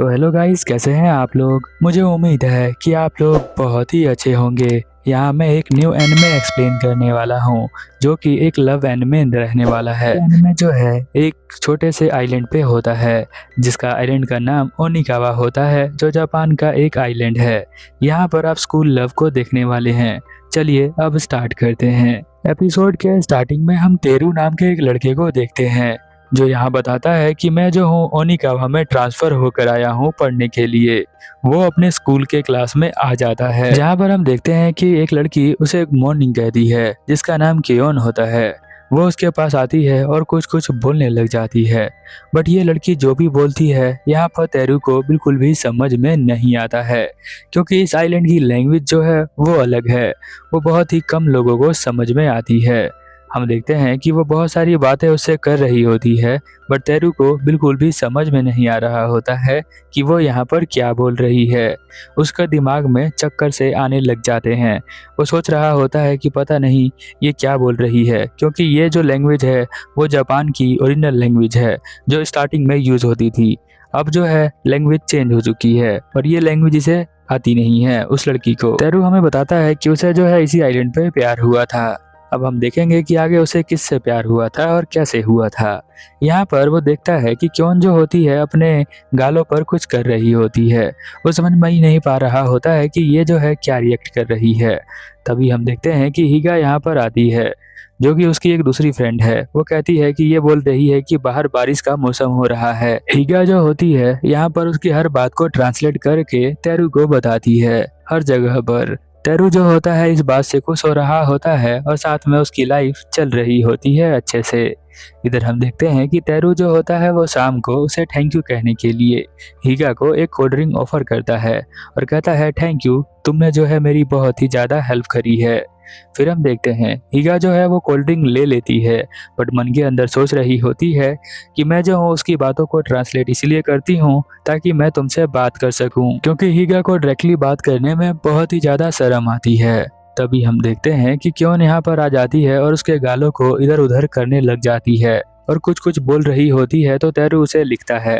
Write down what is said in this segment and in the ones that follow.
तो hello guys, कैसे हैं आप लोग। मुझे उम्मीद है कि आप लोग बहुत ही अच्छे होंगे। यहाँ मैं एक न्यू एनिमे एक्सप्लेन करने वाला हूँ जो कि एक लव एनिमे रहने वाला है। एनिमे जो है एक छोटे से आइलैंड पे होता है जिसका आइलैंड का नाम ओनिकावा होता है जो जापान का एक आइलैंड है। यहाँ पर आप स्कूल लव को देखने वाले हैं। चलिए अब स्टार्ट करते हैं। एपिसोड के स्टार्टिंग में हम तेरू नाम के एक लड़के को देखते हैं जो यहाँ बताता है कि मैं जो हूँ ओनिकावा में ट्रांसफर होकर आया हूँ पढ़ने के लिए। वो अपने स्कूल के क्लास में आ जाता है जहाँ पर हम देखते हैं कि एक लड़की उसे मॉर्निंग कहती है जिसका नाम केयोन होता है। वो उसके पास आती है और कुछ कुछ बोलने लग जाती है, बट ये लड़की जो भी बोलती है यहाँ पर तेरू को बिल्कुल भी समझ में नहीं आता है क्योंकि इस आइलैंड की लैंग्वेज जो है वो अलग है। वो बहुत ही कम लोगों को समझ में आती है। हम देखते हैं कि वो बहुत सारी बातें उससे कर रही होती है बट तेरू को बिल्कुल भी समझ में नहीं आ रहा होता है कि वो यहाँ पर क्या बोल रही है। उसका दिमाग में चक्कर से आने लग जाते हैं। वो सोच रहा होता है कि पता नहीं ये क्या बोल रही है क्योंकि ये जो लैंग्वेज है वो जापान की ओरिजिनल लैंग्वेज है जो स्टार्टिंग में यूज होती थी। अब जो है लैंग्वेज चेंज हो चुकी है और ये लैंग्वेज इसे आती नहीं है उस लड़की को। तेरू हमें बताता है कि उसे जो है इसी आइलैंड पे प्यार हुआ था। अब हम देखेंगे कि आगे उसे किससे प्यार हुआ था और कैसे हुआ था। यहाँ पर वो देखता है कि क्यों जो होती है अपने गालों पर कुछ कर रही होती है। वो समझ में ही नहीं पा रहा होता है कि ये जो है क्या रिएक्ट कर रही है। तभी हम देखते हैं कि हिगा यहाँ पर आती है जो कि उसकी एक दूसरी फ्रेंड है। वो कहती है कि ये बोल रही है कि बाहर बारिश का मौसम हो रहा है। हिगा जो होती है यहाँ पर उसकी हर बात को ट्रांसलेट करके तेरू को बताती है हर जगह पर। तेरू जो होता है इस बात से खुश हो रहा होता है और साथ में उसकी लाइफ चल रही होती है अच्छे से। इधर हम देखते हैं कि तेरू जो होता है वो शाम को उसे थैंक यू कहने के लिए हिगा को एक कोल्ड ड्रिंक ऑफर करता है और कहता है थैंक यू, तुमने जो है मेरी बहुत ही ज़्यादा हेल्प करी है। फिर हम देखते हैं हिगा जो है वो कोल्ड ड्रिंक ले लेती है बट मन के अंदर सोच रही होती है कि मैं जो हूँ उसकी बातों को ट्रांसलेट इसलिए करती हूँ ताकि मैं तुमसे बात कर सकूं क्योंकि हिगा को डायरेक्टली बात करने में बहुत ही ज़्यादा शर्म आती है। तभी हम देखते हैं कि क्यों यहाँ पर आ जाती है और उसके गालों को इधर उधर करने लग जाती है और कुछ कुछ बोल रही होती है तो तेरू उसे लिखता है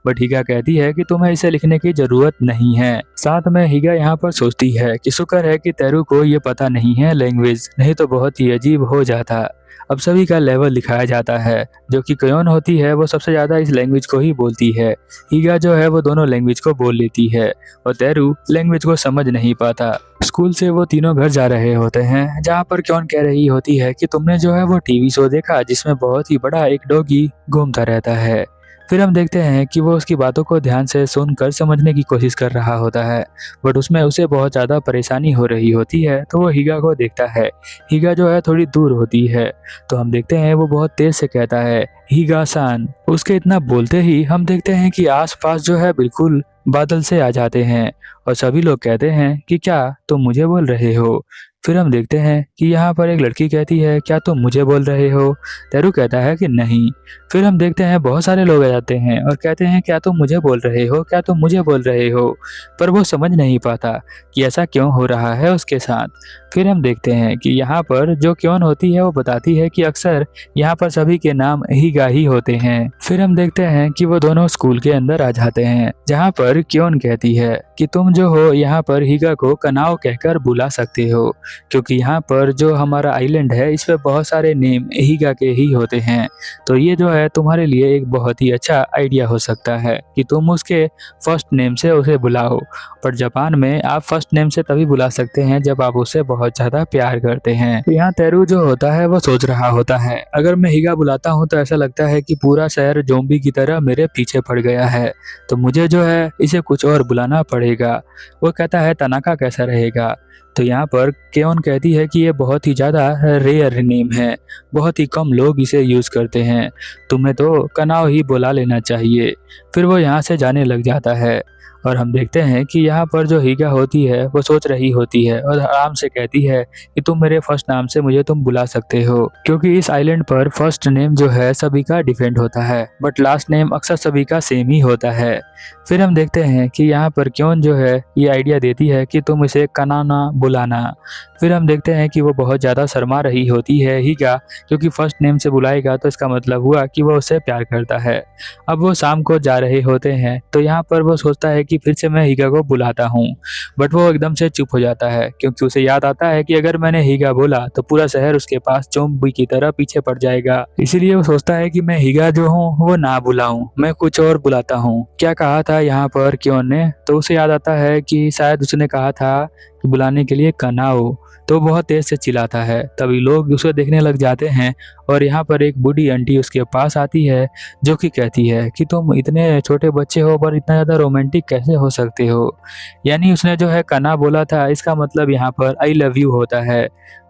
बट हिगा कहती है कि तुम्हें इसे लिखने की जरूरत नहीं है। साथ में हिगा यहाँ पर सोचती है कि शुक्र है कि तेरू को ये पता नहीं है लैंग्वेज, नहीं तो बहुत ही अजीब हो जाता। अब सभी का लेवल दिखाया जाता है जो कि केयोन होती है वो सबसे ज्यादा इस लैंग्वेज को ही बोलती है। हिगा जो है वो दोनों लैंग्वेज को बोल लेती है और तेरू लैंग्वेज को समझ नहीं पाता। स्कूल से वो तीनों घर जा रहे होते हैं जहाँ पर क्यों कह रही होती है कि तुमने जो है वो टीवी शो देखा जिसमें बहुत ही बड़ा एक डॉगी घूमता रहता है। फिर हम देखते हैं कि वो उसकी बातों को ध्यान से सुनकर समझने की कोशिश कर रहा होता है बट उसमें उसे बहुत ज़्यादा परेशानी हो रही होती है तो वो हिगा को देखता है। हिगा जो है थोड़ी दूर होती है तो हम देखते हैं वो बहुत तेज से कहता है हिगा सान। उसके इतना बोलते ही हम देखते हैं कि आसपास जो है बिल्कुल बादल से आ जाते हैं और सभी लोग कहते हैं कि क्या तुम मुझे बोल रहे हो। फिर हम देखते हैं कि यहाँ पर एक लड़की कहती है क्या तुम मुझे बोल रहे हो। तेरू कहता है कि नहीं। फिर हम देखते हैं बहुत सारे लोग आ जाते हैं और कहते हैं क्या तुम मुझे बोल रहे हो, क्या तुम मुझे बोल रहे हो, पर वो समझ नहीं पाता कि ऐसा क्यों हो रहा है उसके साथ। फिर हम देखते हैं कि यहाँ पर जो क्यों होती है वो बताती है कि अक्सर यहाँ पर सभी के नाम हिगा ही होते हैं। फिर हम देखते हैं कि वो दोनों स्कूल के अंदर आ जाते हैं जहाँ पर क्यों कहती है कि तुम जो हो यहाँ पर हिगा को कनाओ कहकर बुला सकते हो क्योंकि यहाँ पर जो हमारा आइलैंड है इस पे बहुत सारे नेम हिगा के ही होते हैं, तो ये जो है तुम्हारे लिए एक बहुत ही अच्छा आइडिया हो सकता है कि तुम उसके फर्स्ट नेम से उसे बुलाओ। पर जापान में आप फर्स्ट नेम से तभी बुला सकते हैं जब आप उसे बहुत ज़्यादा प्यार करते हैं। तो यहाँ तेरू जो होता है वो सोच रहा होता है अगर मैं हिगा बुलाता हूँ तो ऐसा लगता है कि पूरा शहर ज़ॉम्बी की तरह मेरे पीछे पड़ गया है, तो मुझे जो है इसे कुछ और बुलाना पड़ेगा। वो कहता है तनाका कैसा रहेगा। तो यहाँ पर केयोन कहती है कि ये बहुत ही ज़्यादा रेयर नेम है, बहुत ही कम लोग इसे यूज़ करते हैं, तुम्हें तो कनाओ ही बुला लेना चाहिए। फिर वो यहाँ से जाने लग जाता है और हम देखते हैं कि यहाँ पर जो हिगा होती है वो सोच रही होती है और आराम से कहती है कि तुम मेरे फर्स्ट नाम से मुझे तुम बुला सकते हो क्योंकि इस आइलैंड पर फर्स्ट नेम जो है सभी का डिफरेंट होता है बट लास्ट नेम अक्सर सभी का सेम ही होता है। फिर हम देखते हैं कि यहाँ पर क्यों जो है ये आइडिया देती है कि तुम इसे कनाना बुलाना। फिर हम देखते हैं कि वो बहुत ज़्यादा शर्मा रही होती है हिगा क्योंकि फर्स्ट नेम से बुलाएगा तो इसका मतलब हुआ कि वो उससे प्यार करता है। अब वो शाम को जा रहे होते हैं तो यहाँ पर वो सोचता है कि फिर से मैं हीगा को बुलाता हूँ, बट वो एकदम से चुप हो जाता है क्योंकि उसे याद आता है कि अगर मैंने हीगा बोला तो पूरा शहर उसके पास जोम्बी की तरह पीछे पड़ जाएगा। इसीलिए वो सोचता है कि मैं हीगा जो हूँ वो ना बुलाऊं, मैं कुछ और बुलाता हूँ। क्या कहा था यहाँ पर क्यों ने, तो उसे याद आता है कि शायद उसने कहा था कि बुलाने के लिए कनाओ, तो बहुत तेज से चिल्लाता है। तभी लोग उसे देखने लग जाते हैं और यहाँ पर एक बूढ़ी आंटी उसके पास आती है जो कि कहती है कि तुम इतने छोटे बच्चे हो पर इतना ज़्यादा रोमांटिक कैसे हो सकते हो। यानी उसने जो है कना बोला था, इसका मतलब यहाँ पर आई लव यू होता है।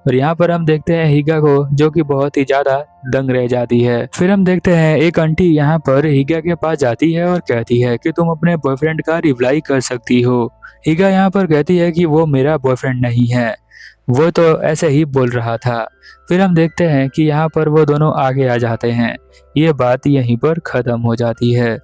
और यहाँ पर हम देखते हैं हीगा को जो कि बहुत ही ज्यादा दंग रह जाती है। फिर हम देखते हैं एक आंटी यहाँ पर हीगा के पास जाती है और कहती है कि तुम अपने बॉयफ्रेंड का रिप्लाई कर सकती हो। हीगा यहाँ पर कहती है कि वो मेरा बॉयफ्रेंड नहीं है, वो तो ऐसे ही बोल रहा था। फिर हम देखते हैं कि यहाँ पर वो दोनों आगे आ जाते हैं। ये बात यहीं पर ख़त्म हो जाती है।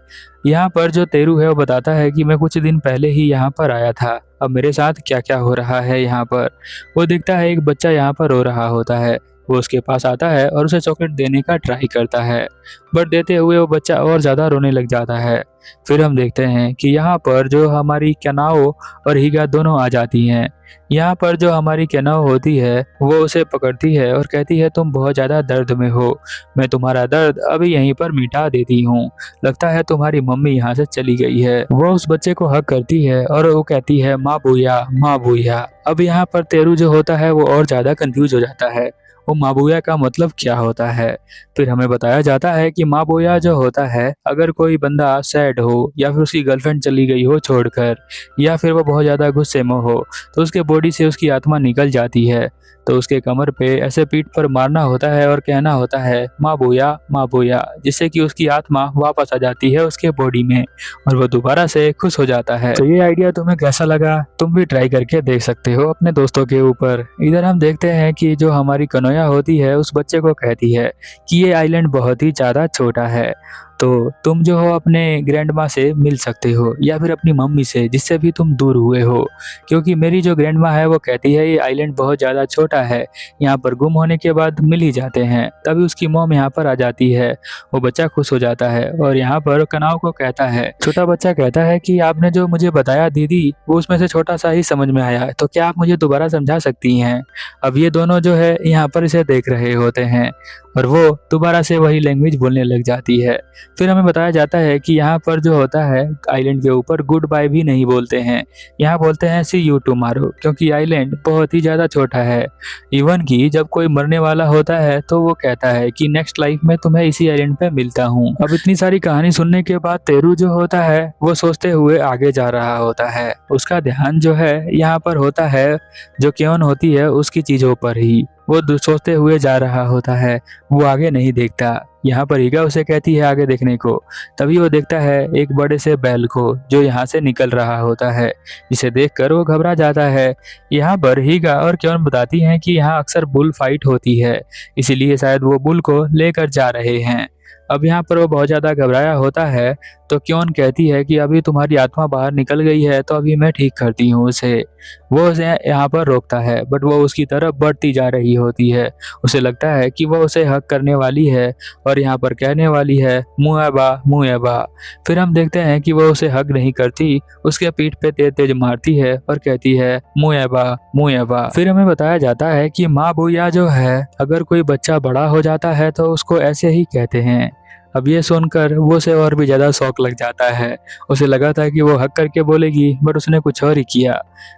यहाँ पर जो तेरू है वो बताता है कि मैं कुछ दिन पहले ही यहाँ पर आया था, अब मेरे साथ क्या क्या हो रहा है यहाँ पर। वो देखता है एक बच्चा यहाँ पर रो रहा होता है, वो उसके पास आता है और उसे चॉकलेट देने का ट्राई करता है, बट देते हुए वो बच्चा और ज़्यादा रोने लग जाता है। फिर हम देखते हैं कि यहाँ पर जो हमारी केनाओ और हीगा दोनों आ जाती हैं। यहाँ पर जो हमारी केनाओ होती है वो उसे पकड़ती है और कहती है तुम बहुत ज़्यादा दर्द में हो, मैं तुम्हारा दर्द अभी यहीं पर मिटा देती हूँ, लगता है तुम्हारी मम्मी यहाँ से चली गई है। वो उस बच्चे को हक करती है और वो कहती है माँ बूया माँ बूया। अब यहाँ पर तेरू जो होता है वो और ज़्यादा कंफ्यूज हो जाता है, वो माबूया का मतलब क्या होता है। फिर हमें बताया जाता है कि माबूया जो होता है, अगर कोई बंदा सैड हो या फिर उसकी गर्लफ्रेंड चली गई हो छोड़कर, या फिर वो बहुत ज़्यादा गुस्से में हो तो उसके बॉडी से उसकी आत्मा निकल जाती है, तो उसके कमर पे ऐसे पीठ पर मारना होता है और कहना होता है माँ बोया, जिससे कि उसकी आत्मा वापस आ जाती है उसके बॉडी में और वो दोबारा से खुश हो जाता है। तो ये आइडिया तुम्हें कैसा लगा, तुम भी ट्राई करके देख सकते हो अपने दोस्तों के ऊपर। इधर हम देखते हैं कि जो हमारी कनोया होती है उस बच्चे को कहती है कि ये आइलैंड बहुत ही ज़्यादा छोटा है, तो तुम जो हो अपने ग्रैंड माँ से मिल सकते हो या फिर अपनी मम्मी से जिससे भी तुम दूर हुए हो, क्योंकि मेरी जो ग्रैंड माँ है वो कहती है ये आइलैंड बहुत ज़्यादा छोटा है, यहाँ पर गुम होने के बाद मिल ही जाते हैं। तभी उसकी मॉम यहाँ पर आ जाती है, वो बच्चा खुश हो जाता है और यहाँ पर कनाव को कहता है, छोटा बच्चा कहता है कि आपने जो मुझे बताया दीदी वो उसमें से छोटा सा ही समझ में आया, तो क्या आप मुझे दोबारा समझा सकती हैं। अब ये दोनों जो है यहाँ पर इसे देख रहे होते हैं और वो दोबारा से वही लैंग्वेज बोलने लग जाती है। फिर हमें बताया जाता है कि यहाँ पर जो होता है आइलैंड के ऊपर गुड बाय भी नहीं बोलते हैं, यहाँ बोलते हैं सी यू टुमारो, क्योंकि आइलैंड बहुत ही ज़्यादा छोटा है। इवन कि जब कोई मरने वाला होता है तो वो कहता है कि नेक्स्ट लाइफ में तुम्हें इसी आइलैंड पे मिलता हूँ। अब इतनी सारी कहानी सुनने के बाद तेरू जो होता है वो सोचते हुए आगे जा रहा होता है, उसका ध्यान जो है यहाँ पर होता है जो क्यों होती है उसकी चीज़ों पर ही, वो सोचते हुए जा रहा होता है, वो आगे नहीं देखता। यहाँ पर हीगा उसे कहती है आगे देखने को, तभी वो देखता है एक बड़े से बैल को जो यहाँ से निकल रहा होता है, जिसे देखकर वो घबरा जाता है। यहाँ पर हीगा और क्यों बताती हैं कि यहाँ अक्सर बुल फाइट होती है, इसीलिए शायद वो बुल को लेकर जा रहे हैं। अब यहाँ पर वो बहुत ज़्यादा घबराया होता है, तो क्यों कहती है कि अभी तुम्हारी आत्मा बाहर निकल गई है तो अभी मैं ठीक करती हूँ उसे। वो उसे यहाँ पर रोकता है बट वो उसकी तरफ बढ़ती जा रही होती है, उसे लगता है कि वो उसे हक करने वाली है और यहाँ पर कहने वाली है मुएबा। फिर हम देखते हैं कि वो उसे हक नहीं करती, उसके पीठ पे तेज तेज मारती है और कहती है मुएबा। फिर हमें बताया जाता है कि माँ भूया जो है, अगर कोई बच्चा बड़ा हो जाता है तो उसको ऐसे ही कहते हैं। अब ये सुनकर वो उसे और भी ज़्यादा शौक लग जाता है, उसे लगा था कि वो हक करके बोलेगी बट उसने कुछ और ही किया।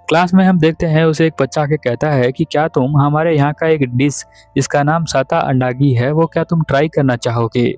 क्लास में हम देखते हैं उसे एक बच्चा आके कहता है कि क्या तुम हमारे यहाँ का एक डिश जिसका नाम साता अंडागी है वो क्या तुम ट्राई करना चाहोगे।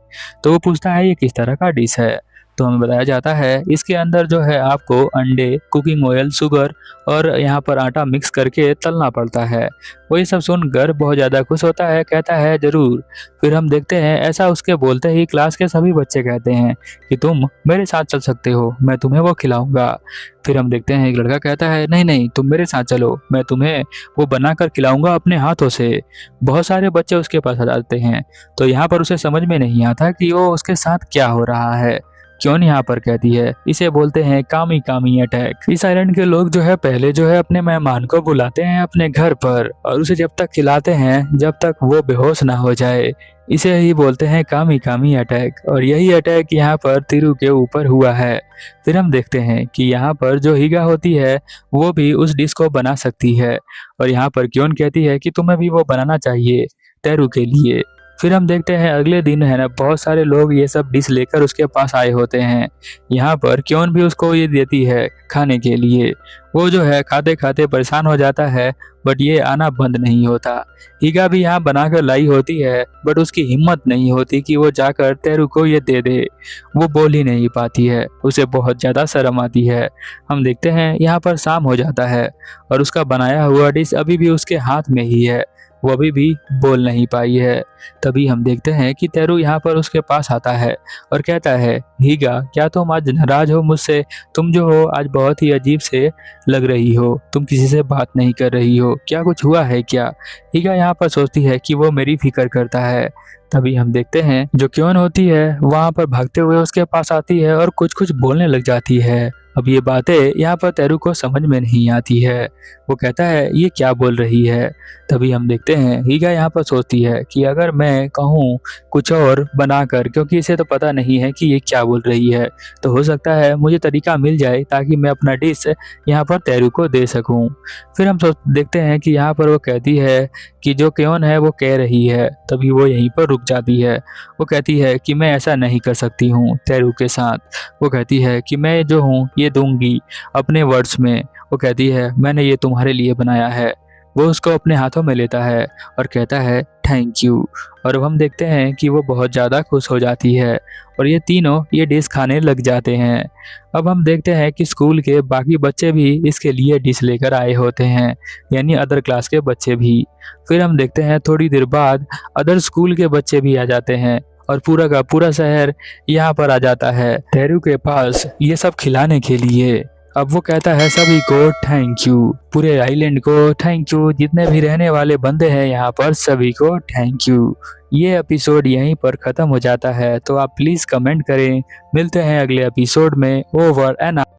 तो वो पूछता है ये किस तरह का डिश है, तो हमें बताया जाता है इसके अंदर जो है आपको अंडे, कुकिंग ऑयल, शुगर और यहाँ पर आटा मिक्स करके तलना पड़ता है। वो ये सब सुनकर बहुत ज़्यादा खुश होता है, कहता है ज़रूर। फिर हम देखते हैं ऐसा उसके बोलते ही क्लास के सभी बच्चे कहते हैं कि तुम मेरे साथ चल सकते हो, मैं तुम्हें वो खिलाऊंगा। फिर हम देखते हैं एक लड़का कहता है नहीं नहीं तुम मेरे साथ चलो, मैं तुम्हें वो बना कर खिलाऊंगा अपने हाथों से। बहुत सारे बच्चे उसके पास आ जाते हैं, तो यहाँ पर उसे समझ में नहीं आता कि वो उसके साथ क्या हो रहा है, क्योन यहाँ पर कहती है, इसे बोलते हैं कामी कामी अटैक। इस आइलैंड के लोग जो है पहले जो है अपने मेहमान को बुलाते हैं अपने घर पर और उसे जब तक खिलाते हैं जब तक वो बेहोश ना हो जाए। इसे ही बोलते हैं कामी कामी अटैक और यही अटैक यहाँ पर तिरु के ऊपर हुआ है। फिर हम देखते हैं कि यहाँ पर जो हीगा होती है वो भी उस डिश को बना सकती है और यहाँ पर क्योन कहती है कि तुम्हें भी वो बनाना चाहिए तेरू के लिए। फिर हम देखते हैं अगले दिन है ना बहुत सारे लोग ये सब डिश लेकर उसके पास आए होते हैं। यहाँ पर क्योन भी उसको ये देती है खाने के लिए। वो जो है खाते खाते परेशान हो जाता है बट ये आना बंद नहीं होता। हीगा भी यहाँ बनाकर लाई होती है बट उसकी हिम्मत नहीं होती कि वो जाकर तेरू को ये दे दे। वो बोल ही नहीं पाती है, उसे बहुत ज़्यादा शर्म आती है। हम देखते हैं यहाँ पर शाम हो जाता है और उसका बनाया हुआ डिश अभी भी उसके हाथ में ही है, वो अभी भी बोल नहीं पाई है। तभी हम देखते हैं कि तेरू यहाँ पर उसके पास आता है और कहता है, हीगा क्या तुम आज नाराज हो मुझसे? तुम जो हो आज बहुत ही अजीब से लग रही हो, तुम किसी से बात नहीं कर रही हो, क्या कुछ हुआ है क्या? हीगा यहाँ पर सोचती है कि वो मेरी फिक्र करता है। तभी हम देखते हैं जो क्योन होती है वहाँ पर भागते हुए उसके पास आती है और कुछ कुछ बोलने लग जाती है। अब ये बातें यहाँ पर तेरू को समझ में नहीं आती है। वो कहता है ये क्या बोल रही है। तभी हम देखते हैं हीगा यहाँ पर सोचती है कि अगर मैं कहूँ कुछ और बनाकर, क्योंकि इसे तो पता नहीं है कि ये क्या बोल रही है, तो हो सकता है मुझे तरीका मिल जाए ताकि मैं अपना डिश यहाँ पर तेरू को दे सकूँ। फिर हम देखते हैं कि यहाँ पर वो कहती है कि जो क्योन है वो कह रही है। तभी वो यहीं पर रुक जाती है। वो कहती है कि मैं ऐसा नहीं कर सकती हूँ तेरू के साथ। वो कहती है कि मैं जो हूँ ये दूंगी अपने वर्ड्स में। वो कहती है मैंने ये तुम्हारे लिए बनाया है। वो उसको अपने हाथों में लेता है और कहता है थैंक यू। और अब हम देखते हैं कि वो बहुत ज़्यादा खुश हो जाती है और ये तीनों ये डिश खाने लग जाते हैं। अब हम देखते हैं कि स्कूल के बाकी बच्चे भी इसके लिए डिश लेकर आए होते हैं, यानी अदर क्लास के बच्चे भी। फिर हम देखते हैं थोड़ी देर बाद अदर स्कूल के बच्चे भी आ जाते हैं और पूरा का पूरा शहर यहाँ पर आ जाता है तेरू के पास ये सब खिलाने के लिए। अब वो कहता है सभी को थैंक यू, पूरे आइलैंड को थैंक यू, जितने भी रहने वाले बंदे हैं यहाँ पर सभी को थैंक यू। ये एपिसोड यहीं पर ख़त्म हो जाता है, तो आप प्लीज़ कमेंट करें। मिलते हैं अगले एपिसोड में। Over and